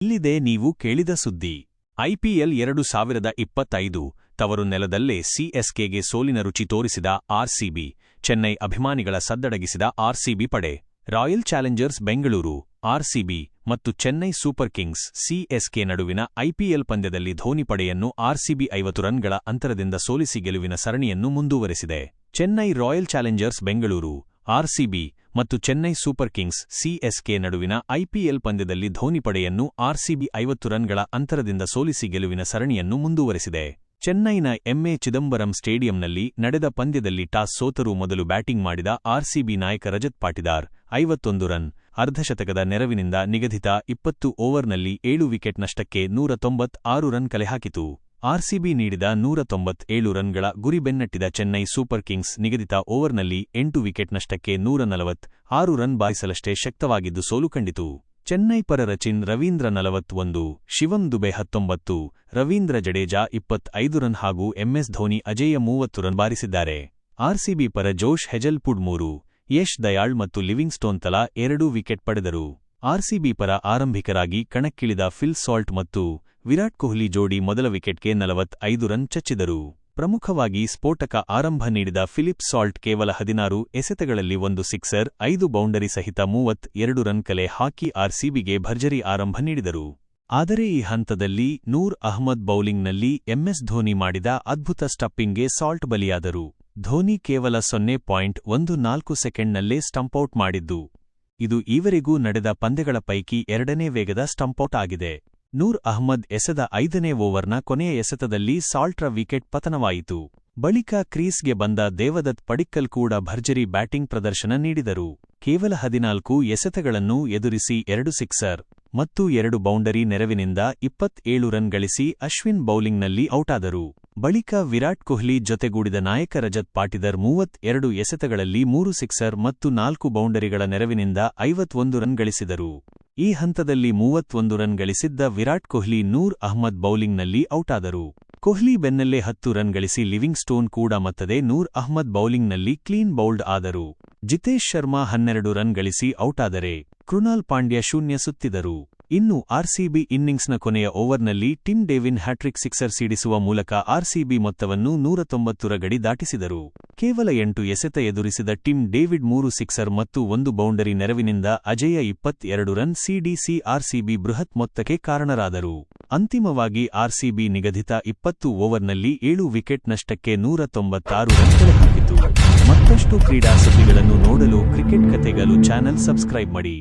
ಇಲ್ಲಿದೆ ನೀವು ಕೇಳಿದ ಸುದ್ದಿ. ಐಪಿಎಲ್ 2025 ತವರು ನೆಲದಲ್ಲೇ ಸಿಎಸ್ಕೆಗೆ ಸೋಲಿನ ರುಚಿ ತೋರಿಸಿದ ಆರ್ಸಿಬಿ, ಚೆನ್ನೈ ಅಭಿಮಾನಿಗಳ ಸದ್ದಡಗಿಸಿದ ಆರ್ಸಿಬಿ ಪಡೆ. ರಾಯಲ್ ಚಾಲೆಂಜರ್ಸ್ ಬೆಂಗಳೂರು, ಆರ್ಸಿಬಿ ಮತ್ತು ಚೆನ್ನೈ ಸೂಪರ್ ಕಿಂಗ್ಸ್ ಸಿಎಸ್ಕೆ ನಡುವಿನ ಐಪಿಎಲ್ ಪಂದ್ಯದಲ್ಲಿ ಧೋನಿ ಪಡೆಯನ್ನು ಆರ್ಸಿಬಿ 50 ರನ್ಗಳ ಅಂತರದಿಂದ ಸೋಲಿಸಿ ಗೆಲುವಿನ ಸರಣಿಯನ್ನು ಮುಂದುವರೆಸಿದೆ. Chennai royal Challengers Bengaluru, RCB ಮತ್ತು ಚೆನ್ನೈ ಸೂಪರ್ ಕಿಂಗ್ಸ್ ಸಿಎಸ್ಕೆ ನಡುವಿನ ಐಪಿಎಲ್ ಪಂದ್ಯದಲ್ಲಿ ಧೋನಿ ಪಡೆಯನ್ನು ಆರ್ಸಿಬಿ 50 ರನ್ಗಳ ಅಂತರದಿಂದ ಸೋಲಿಸಿ ಗೆಲುವಿನ ಸರಣಿಯನ್ನು ಮುಂದುವರೆಸಿದೆ. ಚೆನ್ನೈನ ಎಂಎ ಚಿದಂಬರಂ ಸ್ಟೇಡಿಯಂನಲ್ಲಿ ನಡೆದ ಪಂದ್ಯದಲ್ಲಿ ಟಾಸ್ ಸೋತರೂ ಮೊದಲು ಬ್ಯಾಟಿಂಗ್ ಮಾಡಿದ ಆರ್ಸಿಬಿ ನಾಯಕ ರಜತ್ ಪಾಟಿದಾರ್ 51 ರನ್, ಅರ್ಧಶತಕದ ನೆರವಿನಿಂದ ನಿಗದಿತ 20 ಓವರ್ನಲ್ಲಿ 7 ವಿಕೆಟ್ ನಷ್ಟಕ್ಕೆ 196 ರನ್ ಕಲೆಹಾಕಿತು. ಆರ್ಸಿಬಿ ನೀಡಿದ 197 ರನ್ಗಳ ಗುರಿ ಬೆನ್ನಟ್ಟಿದ ಚೆನ್ನೈ ಸೂಪರ್ ಕಿಂಗ್ಸ್ ನಿಗದಿತ ಓವರ್ನಲ್ಲಿ 8 ವಿಕೆಟ್ ನಷ್ಟಕ್ಕೆ 146 ರನ್ ಬಾರಿಸಲಷ್ಟೇ ಶಕ್ತವಾಗಿದ್ದು ಸೋಲು ಕಂಡಿತು. ಚೆನ್ನೈ ಪರ ರಚಿನ್ ರವೀಂದ್ರ 41, ಶಿವಂ ದುಬೆ 19, ರವೀಂದ್ರ ಜಡೇಜಾ 25 ರನ್ ಹಾಗೂ ಎಂಎಸ್ ಧೋನಿ ಅಜೇಯ 30 ರನ್ ಬಾರಿಸಿದ್ದಾರೆ. ಆರ್ಸಿಬಿ ಪರ ಜೋಶ್ ಹೆಜಲ್ವುಡ್ 3, ಯಶ್ ದಯಾಳ್ ಮತ್ತು ಲಿವಿಂಗ್ಸ್ಟೋನ್ ತಲಾ 2 ವಿಕೆಟ್ ಪಡೆದರು. ಆರ್ಸಿಬಿ ಪರ ಆರಂಭಿಕರಾಗಿ ಕಣಕ್ಕಿಳಿದ ಫಿಲ್ ಸಾಲ್ಟ್ ಮತ್ತು ವಿರಾಟ್ ಕೊಹ್ಲಿ ಜೋಡಿ ಮೊದಲ ವಿಕೆಟ್ಗೆ 45 ರನ್ ಚಚ್ಚಿದರು. ಪ್ರಮುಖವಾಗಿ ಸ್ಫೋಟಕ ಆರಂಭ ನೀಡಿದ ಫಿಲಿಪ್ ಸಾಲ್ಟ್ ಕೇವಲ 16 ಎಸೆತಗಳಲ್ಲಿ 1 ಸಿಕ್ಸರ್, 5 ಬೌಂಡರಿ ಸಹಿತ 32 ರನ್ ಕಲೆ ಹಾಕಿ ಆರ್ಸಿಬಿಗೆ ಭರ್ಜರಿ ಆರಂಭ ನೀಡಿದರು. ಆದರೆ ಈ ಹಂತದಲ್ಲಿ ನೂರ್ ಅಹ್ಮದ್ ಬೌಲಿಂಗ್ನಲ್ಲಿ ಎಂಎಸ್ ಧೋನಿ ಮಾಡಿದ ಅದ್ಭುತ ಸ್ಟಂಪಿಂಗ್ಗೆ ಸಾಲ್ಟ್ ಬಲಿಯಾದರು. ಧೋನಿ ಕೇವಲ 0.14 ಸೆಕೆಂಡ್ನಲ್ಲೇ ಸ್ಟಂಪೌಟ್ ಮಾಡಿದ್ದು ಇದು ಈವರೆಗೂ ನಡೆದ ಪಂದ್ಯಗಳ ಪೈಕಿ 2ನೇ ವೇಗದ ಸ್ಟಂಪೌಟ್ ಆಗಿದೆ. ನೂರ್ ಅಹ್ಮದ್ ಎಸೆದ 5ನೇ ಓವರ್ನ ಕೊನೆಯ ಎಸೆತದಲ್ಲಿ ಸಾಲ್ಟ್ರ ವಿಕೆಟ್ ಪತನವಾಯಿತು. ಬಳಿಕ ಕ್ರೀಸ್ಗೆ ಬಂದ ದೇವದತ್ ಪಡಿಕ್ಕಲ್ ಕೂಡ ಭರ್ಜರಿ ಬ್ಯಾಟಿಂಗ್ ಪ್ರದರ್ಶನ ನೀಡಿದರು. ಕೇವಲ 14 ಎಸೆತಗಳನ್ನು ಎದುರಿಸಿ 2 ಸಿಕ್ಸರ್ ಮತ್ತು 2 ಬೌಂಡರಿ ನೆರವಿನಿಂದ 27 ರನ್ ಗಳಿಸಿ ಅಶ್ವಿನ್ ಬೌಲಿಂಗ್ನಲ್ಲಿ ಔಟಾದರು. ಬಳಿಕ ವಿರಾಟ್ ಕೊಹ್ಲಿ ಜೊತೆಗೂಡಿದ ನಾಯಕ ರಜತ್ ಪಾಟಿದಾರ್ 32 ಎಸೆತಗಳಲ್ಲಿ 3 ಸಿಕ್ಸರ್ ಮತ್ತು 4 ಬೌಂಡರಿಗಳ ನೆರವಿನಿಂದ 51 ರನ್ ಗಳಿಸಿದರು. ಈ ಹಂತದಲ್ಲಿ 31 ರನ್ ಗಳಿಸಿದ್ದ ವಿರಾಟ್ ಕೊಹ್ಲಿ ನೂರ್ ಅಹ್ಮದ್ ಬೌಲಿಂಗ್ನಲ್ಲಿ ಔಟಾದರು. ಕೊಹ್ಲಿ ಬೆನ್ನಲ್ಲೇ 10 ರನ್ ಗಳಿಸಿ ಲಿವಿಂಗ್ಸ್ಟೋನ್ ಕೂಡ ಮತ್ತದೆ ನೂರ್ ಅಹ್ಮದ್ ಬೌಲಿಂಗ್ನಲ್ಲಿ ಕ್ಲೀನ್ ಬೌಲ್ಡ್ ಆದರು. ಜಿತೇಶ್ ಶರ್ಮಾ 12 ರನ್ ಗಳಿಸಿ ಔಟಾದರೆ ಕೃನಾಲ್ ಪಾಂಡ್ಯ ಶೂನ್ಯ ಸುತ್ತಿದರು. ಇನ್ನು ಆರ್ಸಿಬಿ ಇನ್ನಿಂಗ್ಸ್ನ ಕೊನೆಯ ಓವರ್ನಲ್ಲಿ ಟಿಮ್ ಡೇವಿನ್ ಹ್ಯಾಟ್ರಿಕ್ ಸಿಕ್ಸರ್ ಸಿಡಿಸುವ ಮೂಲಕ ಆರ್ಸಿಬಿ ಮೊತ್ತವನ್ನು 190 ರ ಗಡಿ ದಾಟಿಸಿದರು. ಕೇವಲ 8 ಎಸೆತ ಎದುರಿಸಿದ ಟಿಮ್ ಡೇವಿಡ್ 3 ಸಿಕ್ಸರ್ ಮತ್ತು 1 ಬೌಂಡರಿ ನೆರವಿನಿಂದ ಅಜೇಯ 22 ರನ್ ಸಿಡಿಸಿ ಆರ್ಸಿಬಿ ಬೃಹತ್ ಮೊತ್ತಕ್ಕೆ ಕಾರಣರಾದರು. ಅಂತಿಮವಾಗಿ ಆರ್ಸಿಬಿ ನಿಗದಿತ 20 ಓವರ್ನಲ್ಲಿ 7 ವಿಕೆಟ್ ನಷ್ಟಕ್ಕೆ 196 ರನ್ ಕಲೆಹಾಕಿತು. ಮತ್ತಷ್ಟು ಕ್ರೀಡಾ ಸುದ್ದಿಗಳನ್ನು ನೋಡಲು ಕ್ರಿಕೆಟ್ ಕತೆಗಳು ಚಾನೆಲ್ ಸಬ್ಸ್ಕ್ರೈಬ್ ಮಾಡಿ.